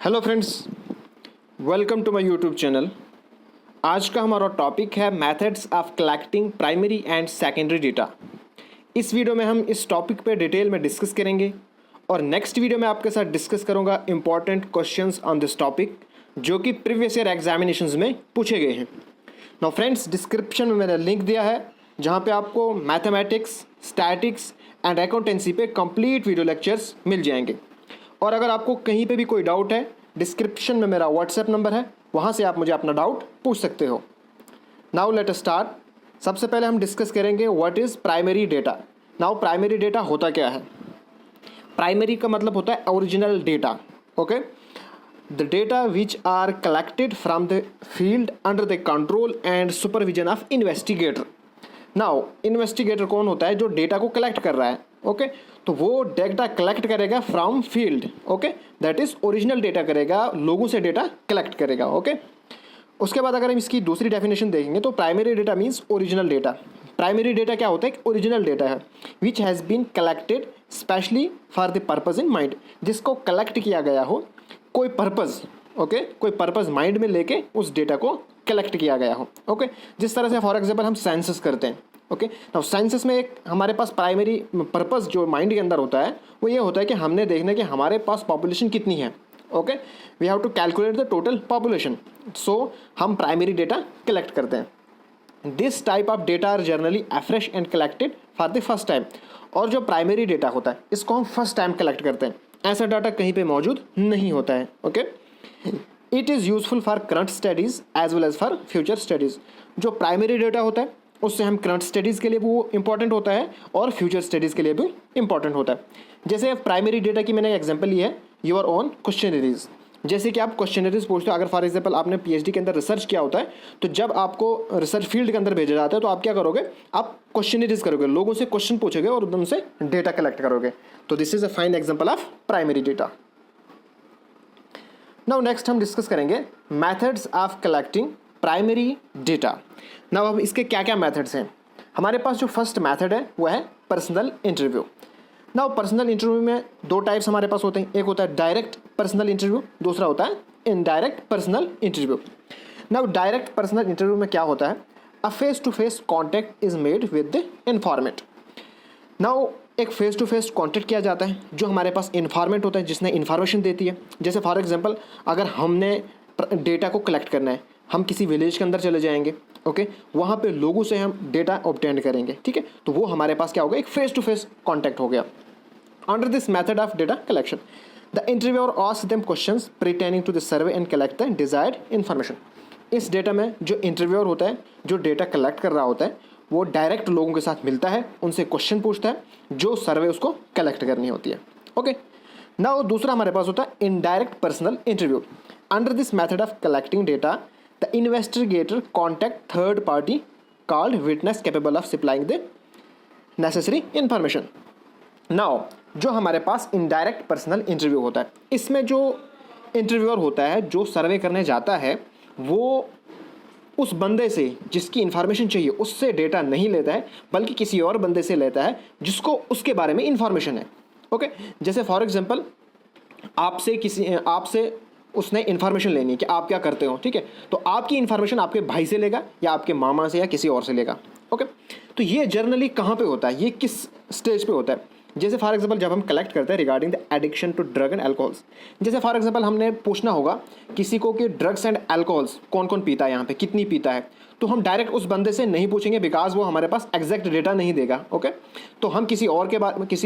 Hello friends, welcome to my YouTube channel. आज का हमारा टॉपिक है methods of collecting primary and secondary data. इस वीडियो में हम इस टॉपिक पे डिटेल में डिस्कस करेंगे और नेक्स्ट वीडियो में आपके साथ डिस्कस करूंगा important questions on this topic जो कि प्रीवियस ईयर एग्जामिनेशंस में पूछे गए हैं। नाउ फ्रेंड्स, डिस्क्रिप्शन में मैंने लिंक दिया है जहाँ पे आपको मैथमेटिक्स, स्टैटिक्स एंड अकाउंटेंसी पे कंप्लीट वीडियो लेक्चर्स मिल जाएंगे। और अगर आपको कहीं पे भी कोई डाउट है, डिस्क्रिप्शन में मेरा व्हाट्सएप नंबर है, वहाँ से आप मुझे अपना डाउट पूछ सकते हो। Now let us start. सबसे पहले हम डिस्कस करेंगे what is primary data. Now primary data होता क्या है? प्राइमरी का मतलब होता है original data. Okay, the data which are collected from the field under the control and supervision of investigator. Now investigator कौन होता है? जो डेटा को कलेक्ट कर रहा है। ओके, तो वो डेटा कलेक्ट करेगा from field. Okay, that is original data करेगा, लोगों से डेटा कलेक्ट करेगा। ओके, उसके बाद अगर हम इसकी दूसरी डेफिनेशन देखेंगे तो primary data means original data. Primary data क्या होता है? एक ओरिजिनल डेटा है which has been collected specially for the purpose in mind, जिसको कलेक्ट किया गया हो कोई पर्पज़। ओके, कोई पर्पज़ माइंड में लेके उस डेटा को कलेक्ट किया गया हो। ओके, जिस तरह से फॉर एग्जांपल हम सेंसस करते हैं। ओके, नाउ सेंसस में एक हमारे पास प्राइमरी पर्पज़ जो माइंड के अंदर होता है वो ये होता है कि हमने देखना कि हमारे पास पॉपुलेशन कितनी है। Okay, we have to calculate the total population, so हम प्राइमरी डेटा कलेक्ट करते हैं। This type of data are generally fresh and collected for the first time. और जो प्राइमरी डेटा होता है इसको हम फर्स्ट टाइम कलेक्ट करते हैं, ऐसा डाटा कहीं पे मौजूद नहीं होता है। Okay, it is useful for current studies as well as for future studies. जो प्राइमरी डेटा होता है उससे हम करंट स्टडीज़ के लिए भी वो इंपॉर्टेंट होता है और फ्यूचर स्टडीज़ के लिए भी इंपॉर्टेंट होता है। जैसे प्राइमरी डेटा की मैंने एग्जांपल ली है योर ओन क्वेश्चनरीज। जैसे कि आप क्वेश्चनरीज पूछते हो, अगर फॉर एग्जांपल आपने पीएचडी के अंदर रिसर्च किया होता है तो जब आपको रिसर्च फील्ड के अंदर भेजा जाता है तो आप क्या करोगे? आप क्वेश्चनरीज करोगे, लोगों से क्वेश्चन पूछोगे और उनसे डेटा कलेक्ट करोगे। तो this is a fine example of primary data. Now next हम डिस्कस करेंगे methods of collecting primary data. Now अब इसके क्या क्या मेथड्स हैं? हमारे पास जो फर्स्ट मेथड है वो है personal interview. Now personal interview में दो टाइप्स हमारे पास होते हैं, एक होता है डायरेक्ट पर्सनल इंटरव्यू, दूसरा होता है indirect personal interview. Now direct personal interview में क्या होता है? A face to face contact is made with the informant. Now एक फेस टू फेस कॉन्टैक्ट किया जाता है, जो हमारे पास इन्फॉर्मेंट होता है जिसने इन्फॉर्मेशन देती है। जैसे फॉर एग्जांपल अगर हमने डेटा को कलेक्ट करना है, हम किसी विलेज के अंदर चले जाएंगे। ओके, वहाँ पे लोगों से हम डेटा ऑब्टेन करेंगे। ठीक है, तो वो हमारे पास क्या होगा? एक फेस टू फेस कॉन्टैक्ट हो गया। Under this method of data collection the interviewer asks them questions pertaining to the survey and collect the desired information. इस डेटा में जो इंटरव्यूअर होता है, जो डेटा कलेक्ट कर रहा होता है, वो डायरेक्ट लोगों के साथ मिलता है, उनसे क्वेश्चन पूछता है, जो सर्वे उसको कलेक्ट करनी होती है। ओके, नाउ दूसरा हमारे पास होता है indirect personal interview. Under this method of collecting data the investigator contact third party called witness capable of supplying the necessary information. Now जो हमारे पास इनडायरेक्ट पर्सनल इंटरव्यू होता है, इसमें जो इंटरव्यूअर होता है, जो सर्वे करने जाता है, वो उस बंदे से जिसकी इन्फॉर्मेशन चाहिए उससे डेटा नहीं लेता है, बल्कि किसी और बंदे से लेता है जिसको उसके बारे में इन्फॉर्मेशन है। ओके, जैसे फॉर एग्जांपल आपसे उसने इन्फॉर्मेशन लेनी है कि आप क्या करते हो। ठीक है, तो आपकी इन्फॉर्मेशन आपके भाई से लेगा या आपके मामा से या किसी और से लेगा। ओके, तो ये जर्नली कहाँ पे होता है? ये किस स्टेज पे होता है? जैसे फॉर एग्जांपल जब हम कलेक्ट करते हैं regarding the addiction to drug and alcohols. जैसे फॉर एग्जांपल हमने पूछना होगा किसी को कि ड्रग्स एंड अल्कोहल्स कौन कौन पीता है, यहाँ पे कितनी पीता है, तो हम डायरेक्ट उस बंदे से नहीं पूछेंगे बिकॉज वो हमारे पास एग्जैक्ट डेटा नहीं देगा। ओके, तो हम किसी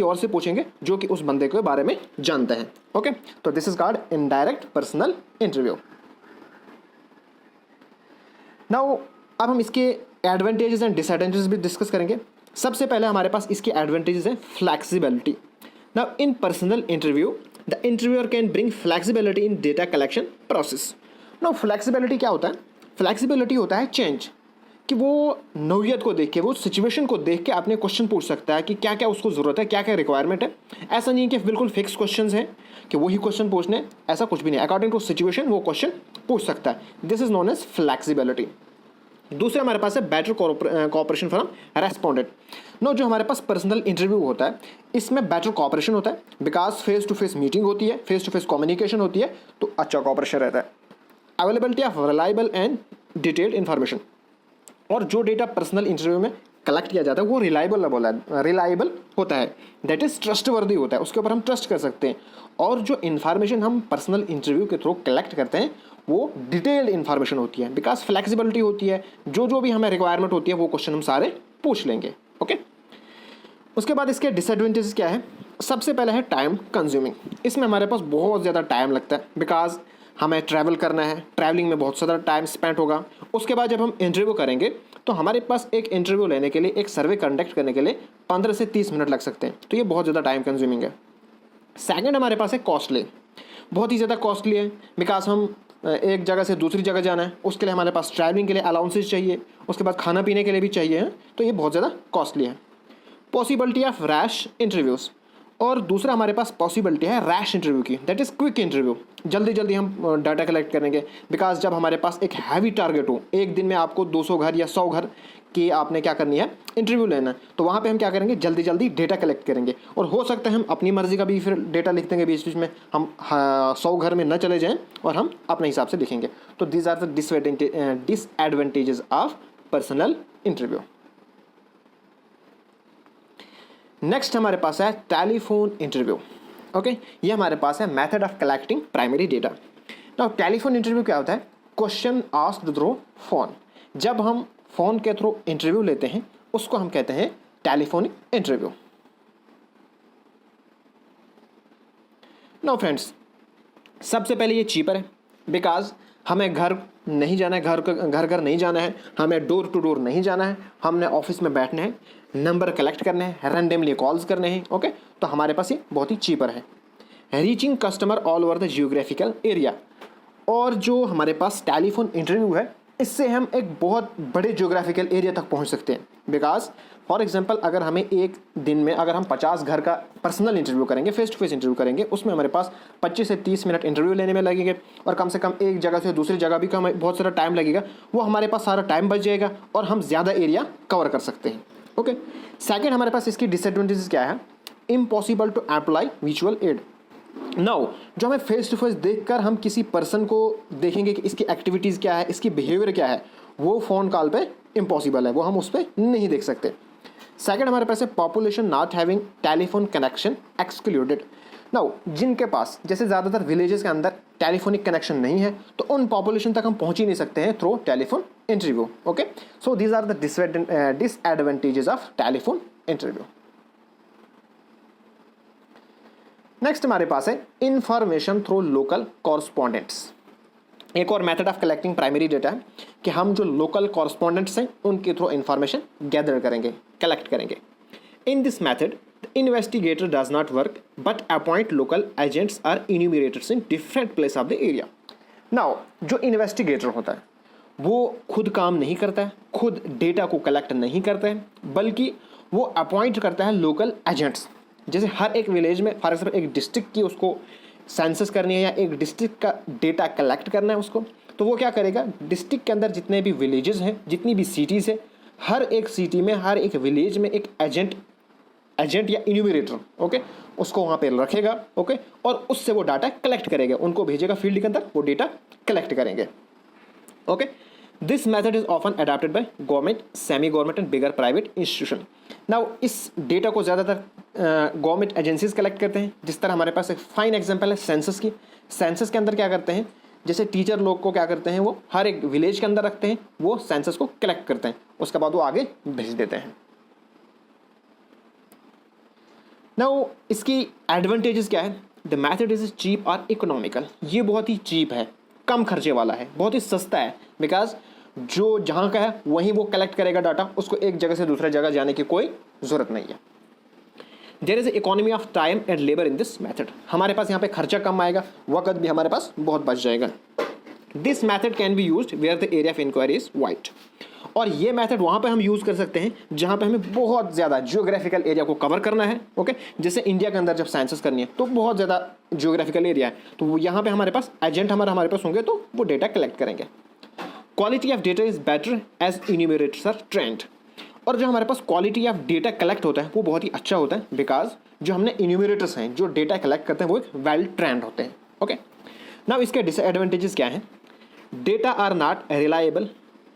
और से पूछेंगे जो कि उस बंदे के बारे में जानते हैं। ओके, तो this is called indirect personal interview. Now अब हम इसके एडवांटेजेस एंड डिसएडवांटेजेस भी डिस्कस करेंगे। सबसे पहले हमारे पास इसकी एडवांटेजेस है flexibility. Now in personal interview the interviewer can bring flexibility in data collection process. Now flexibility क्या होता है? फ्लैक्सिबिलिटी होता है चेंज, कि वो नौयत को देख के, वो सिचुएशन को देख के आपने क्वेश्चन पूछ सकता है कि क्या क्या उसको ज़रूरत है, क्या क्या रिक्वायरमेंट है। ऐसा नहीं है कि बिल्कुल फिक्स क्वेश्चन हैं कि वही क्वेश्चन पूछने, ऐसा कुछ भी नहीं। अकॉर्डिंग टू सिचुएशन वो क्वेश्चन पूछ सकता है। This is known as flexibility. दूसरा हमारे पास है better cooperation from respondent. No, जो हमारे पास पर्सनल इंटरव्यू होता है इसमें बेटर कोऑपरेशन होता है, because face to face meeting होती है, फेस टू फेस कम्युनिकेशन होती है, तो अच्छा कोऑपरेशन रहता है। Availability of reliable and detailed information, और जो डेटा पर्सनल इंटरव्यू में कलेक्ट किया जाता है वो रिलायबल होता है, दैट इज ट्रस्टवर्दी होता है, उसके ऊपर हम ट्रस्ट कर सकते हैं। और जो इन्फॉर्मेशन हम पर्सनल इंटरव्यू के थ्रू कलेक्ट करते हैं वो डिटेल्ड इन्फॉर्मेशन होती है, बिकॉज फ्लेक्सिबिलिटी होती है, जो भी हमें रिक्वायरमेंट होती है वो क्वेश्चन हम सारे पूछ लेंगे। ओके, उसके बाद इसके डिसएडवांटेजेस क्या है? सबसे पहले है टाइम कंज्यूमिंग। इसमें हमारे पास बहुत ज़्यादा टाइम लगता है, बिकॉज हमें ट्रैवल करना है, ट्रैवलिंग में बहुत ज़्यादा टाइम स्पेंड होगा। उसके बाद जब हम इंटरव्यू करेंगे तो हमारे पास एक इंटरव्यू लेने के लिए, एक सर्वे कंडक्ट करने के लिए 15 से 30 मिनट लग सकते हैं, तो ये बहुत ज़्यादा टाइम कंज्यूमिंग है। सेकंड हमारे पास है कॉस्टली, बहुत ही ज़्यादा कॉस्टली है, बिकॉज हम एक जगह से दूसरी जगह जाना है, उसके लिए हमारे पास ट्रैवलिंग के लिए अलाउंसेस चाहिए, उसके बाद खाना पीने के लिए भी चाहिए, तो ये बहुत ज़्यादा कॉस्टली है। पॉसिबिलिटी ऑफ रैश इंटरव्यूज़, और दूसरा हमारे पास पॉसिबिलिटी है रैश इंटरव्यू की, दैट इज़ क्विक इंटरव्यू, जल्दी हम डाटा कलेक्ट करेंगे, बिकॉज जब हमारे पास एक हैवी टारगेट हो, एक दिन में आपको 200 घर या 100 घर की आपने क्या करनी है, इंटरव्यू लेना है, तो वहाँ पे हम क्या करेंगे, जल्दी डेटा कलेक्ट करेंगे। और हो सकता है हम अपनी मर्जी का भी फिर डेटा लिख देंगे बीच में, हम 100 घर में न चले जाएँ और हम अपने हिसाब से लिखेंगे। तो these are the disadvantages of personal interview. Next हमारे पास है टेलीफोन इंटरव्यू। ओके, ये हमारे पास है method of collecting primary data. Now telephone interview क्या होता है? Question asked through phone. जब हम फोन के थ्रू इंटरव्यू लेते हैं उसको हम कहते हैं टेलीफोनिक इंटरव्यू। नाउ फ्रेंड्स, सबसे पहले ये चीपर है, बिकॉज हमें घर नहीं जाना है, घर नहीं जाना है, हमें डोर टू डोर नहीं जाना है, हमने ऑफिस में बैठना है, नंबर कलेक्ट करने हैं, रैंडमली कॉल्स करने हैं। ओके, तो हमारे पास ये बहुत ही चीपर है। Reaching customer all over the geographical area, और जो हमारे पास टेलीफोन इंटरव्यू है इससे हम एक बहुत बड़े जियोग्राफिकल एरिया तक पहुंच सकते हैं, बिकॉज फॉर एग्जांपल अगर हमें एक दिन में अगर हम 50 घर का पर्सनल इंटरव्यू करेंगे, फेस टू फेस इंटरव्यू करेंगे, उसमें हमारे पास 25 से 30 मिनट इंटरव्यू लेने में लगेंगे, और कम से कम एक जगह से दूसरी जगह भी हमें बहुत सारा टाइम लगेगा, वो हमारे पास सारा टाइम बच जाएगा और हम ज़्यादा एरिया कवर कर सकते हैं। ओके, सेकेंड हमारे पास इसकी डिसएडवांटेजेस क्या है? Impossible to apply visual aid. Now जो हमें फेस टू फेस देखकर हम किसी पर्सन को देखेंगे कि इसकी एक्टिविटीज़ क्या है, इसकी बिहेवियर क्या है, वो फ़ोन कॉल पे इम्पॉसिबल है, वो हम उस पर नहीं देख सकते। सेकंड हमारे पास है population not having telephone connection excluded. Now जिनके पास, जैसे ज़्यादातर विलेजेस के अंदर टेलीफोनिक कनेक्शन नहीं है, तो उन पॉपुलेशन तक हम पहुँच ही नहीं सकते हैं through telephone interview. Okay, so these are the disadvantages of telephone interview. Next हमारे पास है इंफॉर्मेशन थ्रू लोकल कॉरस्पॉन्डेंट्स। एक और method of collecting primary data है कि हम जो लोकल कॉरस्पॉन्डेंट्स हैं उनके थ्रू इंफॉर्मेशन गैदर करेंगे, कलेक्ट करेंगे। In this method the investigator does not work but appoint local agents or enumerators in different place of the area. Now जो investigator होता है वो खुद काम नहीं करता है, खुद डेटा को कलेक्ट नहीं करता है, बल्कि वो अपॉइंट करता है लोकल एजेंट्स। जैसे हर एक विलेज में, फॉर एग्जाम्पल एक डिस्ट्रिक्ट की उसको सेंसस करनी है या एक डिस्ट्रिक्ट का डेटा कलेक्ट करना है उसको, तो वो क्या करेगा, डिस्ट्रिक्ट के अंदर जितने भी विलेजेस हैं, जितनी भी सिटीज़ है, हर एक सिटी में, हर एक विलेज में एक एजेंट या इन्यूमरेटर, ओके, उसको वहाँ पे रखेगा, ओके, और उससे वो डाटा कलेक्ट करेगा, उनको भेजेगा फील्ड के अंदर, वो डेटा कलेक्ट करेंगे। Okay, this method is often adopted by government, semi government and bigger private institution. Now इस डेटा को ज़्यादातर गवर्नमेंट एजेंसीज कलेक्ट करते हैं। जिस तरह हमारे पास एक फाइन एग्जांपल है सेंसस की। सेंसस के अंदर क्या करते हैं, जैसे टीचर लोग को क्या करते हैं, वो हर एक विलेज के अंदर रखते हैं, वो सेंसस को कलेक्ट करते हैं, उसके बाद वो आगे भेज देते हैं। नाउ इसकी एडवांटेजेस क्या है? द मैथड इज चीप और इकोनॉमिकल। ये बहुत ही चीप है, कम खर्चे वाला है, बहुत ही सस्ता है, बिकॉज जो जहाँ का है वहीं वो कलेक्ट करेगा डाटा, उसको एक जगह से दूसरे जगह जाने की कोई ज़रूरत नहीं है। There is economy of time and labour in this method. हमारे पास यहाँ पे खर्चा कम आएगा, वक्त भी हमारे पास बहुत बच जाएगा। This method can be used where the area of inquiry is wide. और ये मेथड वहाँ पे हम यूज़ कर सकते हैं जहाँ पे हमें बहुत ज़्यादा जियोग्राफिकल एरिया को कवर करना है। ओके, जैसे इंडिया के अंदर जब सेंसस करनी है तो बहुत ज़्यादा जियोग्राफिकल एरिया है, तो यहाँ पे हमारे पास एजेंट हमारे पास होंगे तो वो डेटा कलेक्ट करेंगे। Quality of data is better as enumerators are trained. और जो हमारे पास क्वालिटी ऑफ डेटा कलेक्ट होता है वो बहुत ही अच्छा होता है, बिकॉज जो हमने इन्यूमरेटर्स हैं जो डेटा कलेक्ट करते हैं वो एक वेल ट्रेंड होते हैं। ओके, नाउ इसके डिसएडवांटेजेस क्या हैं? Data are not reliable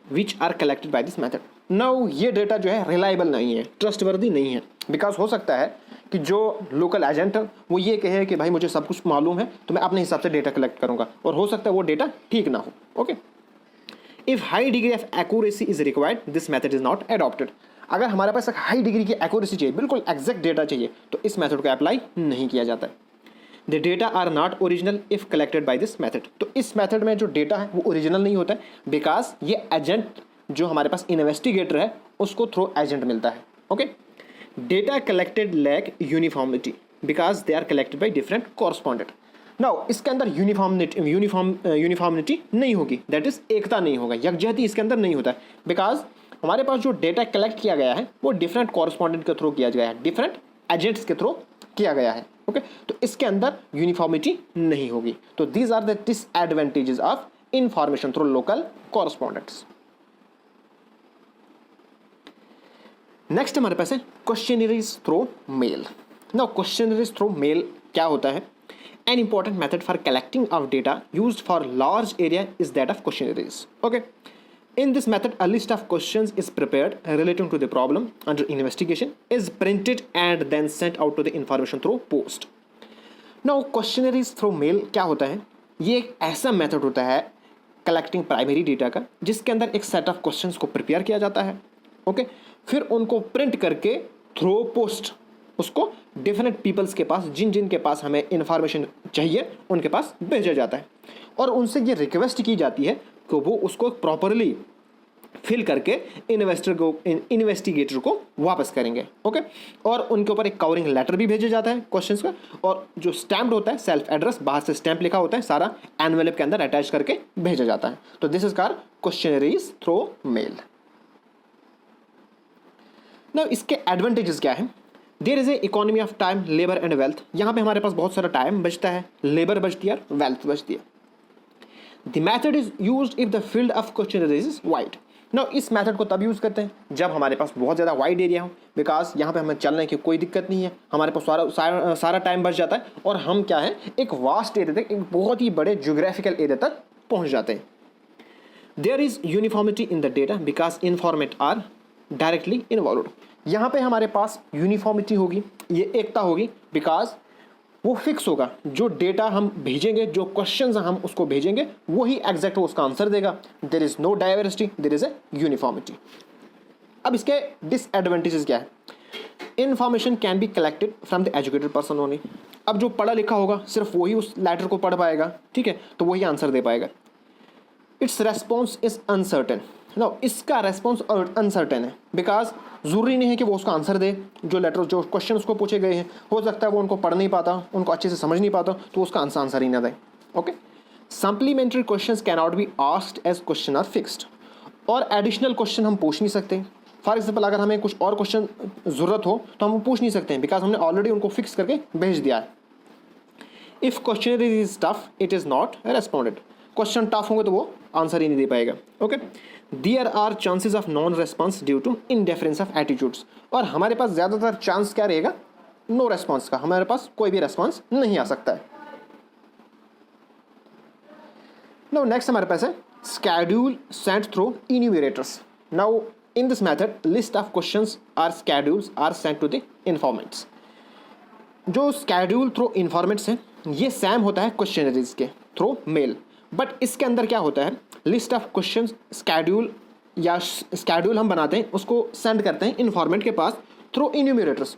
which are collected by this method. Now ये डेटा जो है रिलायबल नहीं है, ट्रस्टवर्दी नहीं है, बिकॉज हो सकता है कि जो लोकल एजेंट है वो ये कहे कि भाई मुझे सब कुछ मालूम है तो मैं अपने हिसाब से डेटा कलेक्ट करूंगा, और हो सकता है वो डेटा ठीक ना हो। Okay, if high degree of accuracy is required this method is not adopted. अगर हमारे पास एक हाई डिग्री की एक्यूरेसी चाहिए, बिल्कुल एग्जैक्ट डेटा चाहिए, तो इस मेथड को अप्लाई नहीं किया जाता है। The data are not original if collected by this method. तो इस मेथड में जो डेटा है वो ओरिजिनल नहीं होता है, बिकॉज ये एजेंट जो हमारे पास इन्वेस्टिगेटर है उसको थ्रू एजेंट मिलता है। Okay, data collected lack uniformity because they are collected by different correspondent. Now इसके अंदर यूनिफॉर्मिटी नहीं होगी, दैट इज एकता नहीं होगा, यकजहती इसके अंदर नहीं होता है, बिकॉज हमारे पास जो डेटा कलेक्ट किया गया है वो डिफरेंट कॉरस्पॉन्डेंट के थ्रू किया गया है, डिफरेंट एजेंट्स के थ्रू किया गया है। ओके, तो इसके अंदर यूनिफॉर्मिटी नहीं होगी। तो these are the disadvantages of information through local correspondents. Next हमारे पास है questionnaires through mail. Now questionnaires through mail क्या होता है? An important method for collecting of data used for large area is that of questionnaires. Okay. In this method, a list of questions is prepared relating to the problem under investigation, is printed and then sent out to the information through post. Now, questionnaires through mail क्या होता है? ये एक ऐसा method होता है collecting primary data का जिसके अंदर एक सेट ऑफ क्वेश्चंस को प्रिपेयर किया जाता है। ओके, फिर उनको प्रिंट करके थ्रू पोस्ट उसको डिफरेंट पीपल्स के पास, जिन जिन के पास हमें इन्फॉर्मेशन चाहिए उनके पास भेजा जाता है, और उनसे ये रिक्वेस्ट की जाती है कि वो उसको प्रॉपरली फिल करके इन्वेस्टिगेटर को वापस करेंगे। ओके, और उनके ऊपर एक कवरिंग लेटर भी भेजा जाता है क्वेश्चंस का, और जो स्टैम्प्ड होता है सेल्फ एड्रेस, बाहर से स्टैम्प लिखा होता है, सारा एनवेलप के अंदर अटैच करके भेजा जाता है। तो this is called questionnaires through mail. Now इसके एडवांटेजेस क्या है? There is a economy of time, labour and wealth. यहाँ पे हमारे पास बहुत सारा टाइम बचता है, लेबर बचती है, वेल्थ बचती है। The method is used if the field of questionnaires is wide. Now इस मेथड को तब यूज़ करते हैं जब हमारे पास बहुत ज़्यादा वाइड एरिया हो, बिकॉज यहाँ पे हमें चलने की कोई दिक्कत नहीं है, हमारे पास सारा टाइम बच जाता है, और हम क्या है एक वास्ट एरिया तक, एक बहुत ही बड़े ज्योग्राफिकल एरिया तक पहुँच जाते हैं। There is uniformity in the data because informant are directly involved. यहाँ पे हमारे पास यूनिफॉर्मिटी होगी, ये एकता होगी, बिकॉज वो फिक्स होगा, जो डेटा हम भेजेंगे, जो क्वेश्चंस हम उसको भेजेंगे वही एग्जैक्ट वो उसका आंसर देगा। There is no diversity, there is a uniformity. अब इसके डिसएडवांटेजेस क्या है? Information can be collected from the educated person only. अब जो पढ़ा लिखा होगा सिर्फ वही उस लेटर को पढ़ पाएगा, ठीक है, तो वही आंसर दे पाएगा। Its response is uncertain. No, इसका रेस्पॉन्स अनसर्टेन है, बिकॉज ज़रूरी नहीं है कि वो उसका आंसर दे। जो लेटर, जो क्वेश्चन उसको पूछे गए हैं, हो सकता है वो उनको पढ़ नहीं पाता, उनको अच्छे से समझ नहीं पाता, तो उसका आंसर ही ना दे। Okay, supplementary questions can not be asked as question are fixed. और एडिशनल क्वेश्चन हम पूछ नहीं सकते। फॉर एग्जाम्पल, अगर हमें कुछ और क्वेश्चन ज़रूरत हो तो हम वो पूछ नहीं सकते हैं, बिकॉज हमने ऑलरेडी उनको फिक्स करके भेज दिया है। If question is tough it is not responded. Question tough होंगे तो वो आंसर ही नहीं दे पाएगा। Okay, there are chances of non response due to indifference of attitudes. और हमारे पास ज़्यादातर चांस क्या रहेगा? नो रेस्पॉन्स का, हमारे पास कोई भी रेस्पॉन्स नहीं आ सकता है। नाउ नेक्स्ट हमारे पास है schedule sent through enumerators. Now in this method list of questions or schedules are sent to the informants. जो स्केड्यूल थ्रू इन्फॉर्मेंट्स हैं ये सेम होता है क्वेश्चनरीज के थ्रू मेल, बट इसके अंदर क्या होता है, लिस्ट ऑफ क्वेश्चन स्केड्यूल हम बनाते हैं, उसको सेंड करते हैं इन्फॉर्मेंट के पास थ्रू इन्यूमरेटर्स।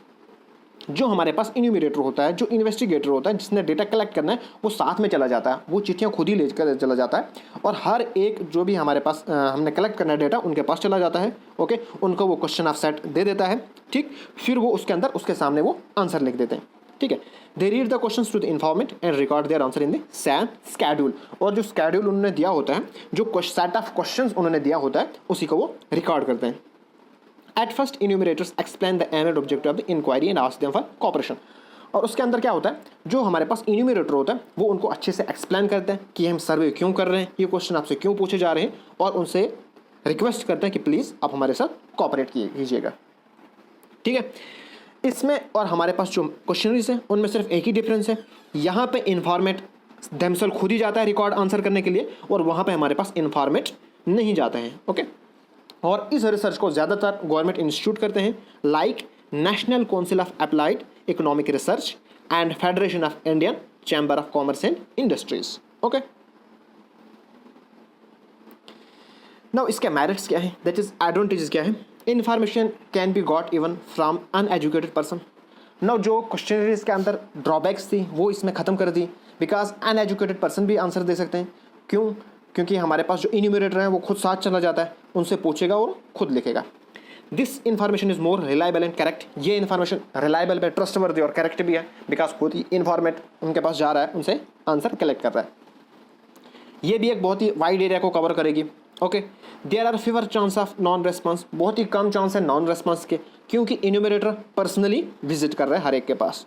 जो हमारे पास इन्यूमरेटर होता है, जो इन्वेस्टिगेटर होता है, जिसने डेटा कलेक्ट करना है, वो साथ में चला जाता है, वो चिट्ठियाँ खुद ही लेकर चला जाता है, और हर एक जो भी हमारे पास हमने कलेक्ट करना है डेटा उनके पास चला जाता है। ओके, उनको वो क्वेश्चन ऑफ सेट दे देता है, ठीक, फिर वो उसके अंदर उसके सामने वो आंसर लिख देते हैं, ठीक है। They read the questions to the informant and record their answer in the same schedule. और जो स्केड्यूल उन्होंने दिया होता है, जो सेट ऑफ क्वेश्चंस उन्होंने दिया होता है, उसी को वो रिकॉर्ड करते हैं। At first, enumerators explain the aim and objective of the inquiry and ask them for cooperation. और उसके अंदर क्या होता है, जो हमारे पास इन्यूमरेटर होता है वो उनको अच्छे से एक्सप्लेन करते हैं कि हम सर्वे क्यों कर रहे हैं, ये क्वेश्चन आपसे क्यों पूछे जा रहे हैं, और उनसे रिक्वेस्ट करते हैं कि प्लीज़ आप हमारे साथ कोऑपरेट कीजिएगा। ठीक है, इसमें और हमारे पास जो क्वेश्चनरीज हैं उनमें सिर्फ एक ही डिफरेंस है, यहाँ पे इन्फॉर्मेट देमसेल्फ खुद ही जाता है रिकॉर्ड आंसर करने के लिए, और वहाँ पे हमारे पास इन्फॉर्मेट नहीं जाते हैं। ओके, और इस रिसर्च को ज़्यादातर गवर्नमेंट इंस्टीट्यूट करते हैं, like national council of applied economic research and federation of Indian chamber of commerce and industries. Okay, now इसके मेरिट्स क्या है, दैट इज एडवांटेजेस क्या है। Information can B got even from uneducated person. Now जो questionnaires के अंदर drawbacks थी वो इसमें ख़त्म कर दी, बिकॉज अनएजुकेटेड पर्सन भी आंसर दे सकते हैं। क्यों? क्योंकि हमारे पास जो इन्यूमरेटर है वो खुद साथ चला जाता है, उनसे पूछेगा और खुद लिखेगा। This information is more reliable and correct. ये इन्फॉर्मेशन रिलायबल है, ट्रस्टवर्दी और करेक्ट भी है, बिकॉज खुद ही इन्फॉर्मेट उनके पास जा रहा है, उनसे आंसर कलेक्ट कर रहा है। ये भी एक बहुत ही वाइड एरिया को कवर करेगी। Okay, there are fewer chance of non response. बहुत ही कम चांस है नॉन रेस्पॉन्स के, क्योंकि इन्यूमरेटर पर्सनली विजिट कर रहा है हर एक के पास।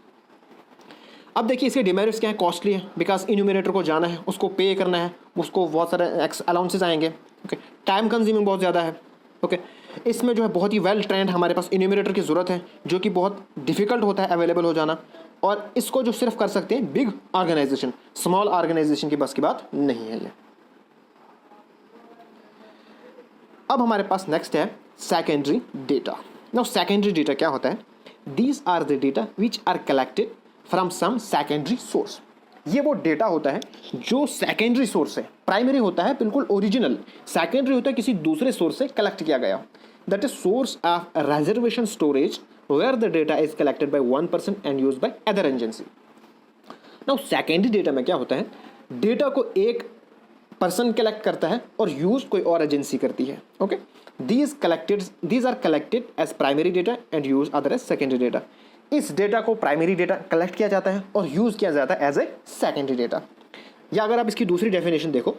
अब देखिए इसके डिमेरिट्स क्या है, कॉस्टली है, बिकॉज इन्यूमरेटर को जाना है, उसको पे करना है, उसको बहुत सारे अलाउंसेस आएंगे। ओके, टाइम कंज्यूमिंग बहुत ज़्यादा है। ओके, इसमें जो है बहुत ही वेल ट्रेंड हमारे पास इन्यूमरेटर की ज़रूरत है, जो कि बहुत डिफिकल्ट होता है अवेलेबल हो जाना, और इसको जो सिर्फ कर सकते हैं बिग ऑर्गेनाइजेशन, स्मॉल ऑर्गेनाइजेशन की बस की बात नहीं है ये। अब हमारे पास नेक्स्ट है secondary data. Now secondary data क्या होता है? These are the data which are collected from some secondary source. ये वो डेटा होता है जो सेकेंडरी सोर्स है, प्राइमरी होता है बिल्कुल ओरिजिनल, सेकेंडरी होता है किसी दूसरे सोर्स से कलेक्ट किया गया। That is source of reservation storage where the data is collected by one person and used by other agency. Now secondary data में क्या होता है, डेटा को एक पर्सन कलेक्ट करता है और यूज कोई और एजेंसी करती है। Okay, these are collected as primary data and use other as secondary data. इस डेटा को प्राइमरी डेटा कलेक्ट किया जाता है और यूज किया जाता है एज ए सेकेंडरी डेटा। या अगर आप इसकी दूसरी डेफिनेशन देखो,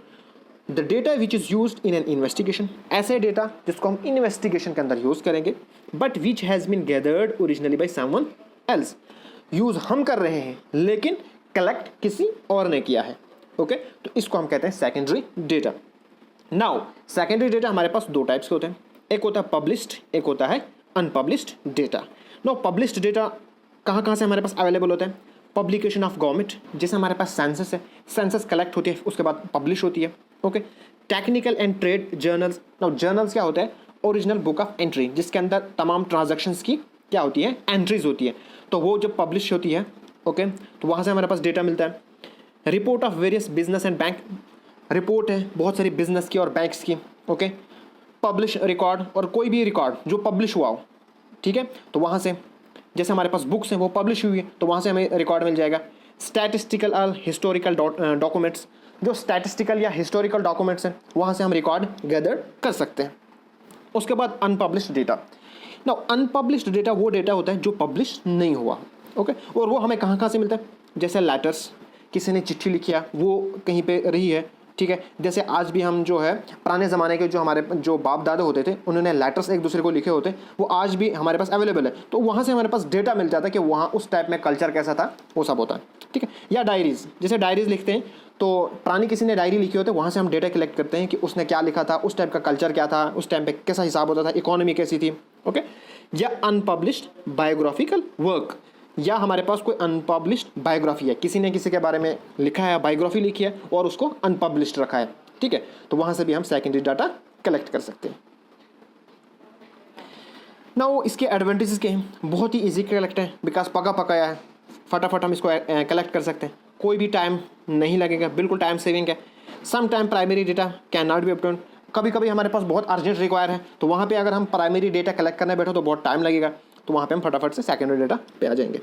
the data which is used in an investigation, ऐसे डेटा जिसको हम इन्वेस्टिगेशन के अंदर यूज करेंगे, but which has been gathered originally by someone else. Use हम कर रहे हैं लेकिन कलेक्ट किसी और ने किया है। ओके, तो इसको हम कहते हैं secondary data. Now secondary data हमारे पास दो टाइप्स के होते हैं, एक होता है पब्लिश्ड, एक होता है unpublished data. Now published data कहाँ से हमारे पास अवेलेबल होता है? पब्लिकेशन ऑफ गवर्नमेंट, जैसे हमारे पास सेंसस है, सेंसस कलेक्ट होती है उसके बाद पब्लिश होती है। Okay, technical and trade journals. Now journals क्या होता है? ओरिजिनल बुक ऑफ एंट्री, जिसके अंदर तमाम ट्रांजैक्शंस की क्या होती है? एंट्रीज होती है। तो वो जब पब्लिश होती है, ओके, तो वहाँ से हमारे पास डेटा मिलता है। Report of various business and bank, report है बहुत सारी बिजनेस की और बैंक्स की। ओके, पब्लिश रिकॉर्ड, और कोई भी रिकॉर्ड जो पब्लिश हुआ हो, ठीक है, तो वहाँ से जैसे हमारे पास बुक्स हैं वो पब्लिश हुई है तो वहाँ से हमें रिकॉर्ड मिल जाएगा। स्टैटिस्टिकल और हिस्टोरिकल डॉक्यूमेंट्स, जो स्टैटिस्टिकल या हिस्टोरिकल डॉक्यूमेंट्स हैं वहाँ से हम रिकॉर्ड गैदर कर सकते हैं। उसके बाद अनपब्लिश्ड डेटा। ना अनपब्लिश्ड डेटा वो डेटा होता है जो पब्लिश नहीं हुआ। ओके, और वो हमें कहाँ से मिलता है? जैसे लेटर्स, किसी ने चिट्ठी लिखी है वो कहीं पे रही है, ठीक है, जैसे आज भी हम जो है पुराने ज़माने के जो हमारे जो बाप दादा होते थे उन्होंने लेटर्स एक दूसरे को लिखे होते, वो आज भी हमारे पास अवेलेबल है, तो वहाँ से हमारे पास डेटा मिल जाता है कि वहाँ उस टाइप में कल्चर कैसा था, वो सब होता है। ठीक है, या डायरीज़, जैसे डायरीज़ लिखते हैं तो पुरानी किसी ने डायरी लिखी होती है, वहाँ से हम डेटा कलेक्ट करते हैं कि उसने क्या लिखा था, उस टाइप का कल्चर क्या था, उस टाइम पर कैसा हिसाब होता था, इकोनॉमी कैसी थी। ओके, या अनपब्लिश्ड बायोग्राफिकल वर्क, या हमारे पास कोई अनपब्लिश्ड बायोग्राफी है, किसी ने किसी के बारे में लिखा है, बायोग्राफी लिखी है और उसको अनपब्लिश्ड रखा है, ठीक है, तो वहाँ से भी हम सेकेंडरी डाटा कलेक्ट कर सकते हैं। नाउ इसके एडवांटेजेस क्या हैं? बहुत ही इजी कलेक्ट है, बिकॉज पकाया है, फटाफट हम इसको कलेक्ट कर सकते हैं, कोई भी टाइम नहीं लगेगा, बिल्कुल टाइम सेविंग है। Some time primary data can not be obtained, कभी कभी हमारे पास बहुत अर्जेंट रिक्वायर है तो वहाँ पे अगर हम प्राइमरी डेटा कलेक्ट करने बैठो तो बहुत टाइम लगेगा, तो वहाँ पे हम फटाफट से सेकेंडरी डेटा पे आ जाएंगे।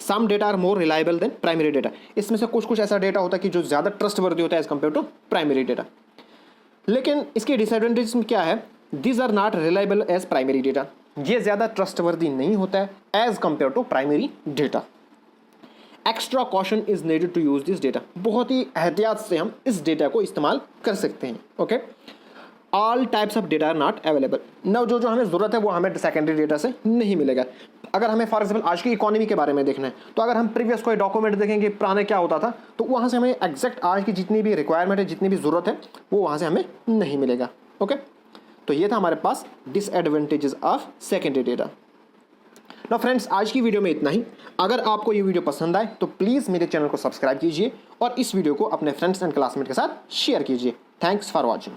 Some data are more reliable than primary data, इसमें से कुछ ऐसा डेटा होता है कि जो ज़्यादा ट्रस्टवर्दी होता है as compare to primary data. लेकिन इसकी डिसएडवांटेज क्या है? These are not reliable as primary data, ये ज़्यादा ट्रस्टवर्दी नहीं होता है as compare to primary data. Extra caution is needed to use this data, बहुत ही एहतियात से हम इस डेटा को इस्तेमाल कर सकते हैं। Okay, all types of data are not available. न जो हमें ज़रूरत है वो हमें सेकेंडरी डेटा से नहीं मिलेगा। अगर हमें फॉर एग्जाम्पल आज की इकोनॉमी के बारे में देखना है तो अगर हम प्रीवियस कोई डॉक्यूमेंट देखेंगे पुराने क्या होता था तो वहाँ से हमें एग्जैक्ट आज की जितनी भी रिक्वायरमेंट है, जितनी भी ज़रूरत है, वो वहाँ से हमें नहीं मिलेगा। ओके, तो ये था हमारे पास डिसएडवांटेजेस ऑफ सेकेंडरी डेटा। ना फ्रेंड्स, आज की वीडियो में इतना ही। अगर आपको ये वीडियो पसंद आए तो प्लीज़ मेरे चैनल को सब्सक्राइब कीजिए और इस वीडियो को अपने फ्रेंड्स एंड क्लासमेट के साथ शेयर कीजिए। Thanks for watching.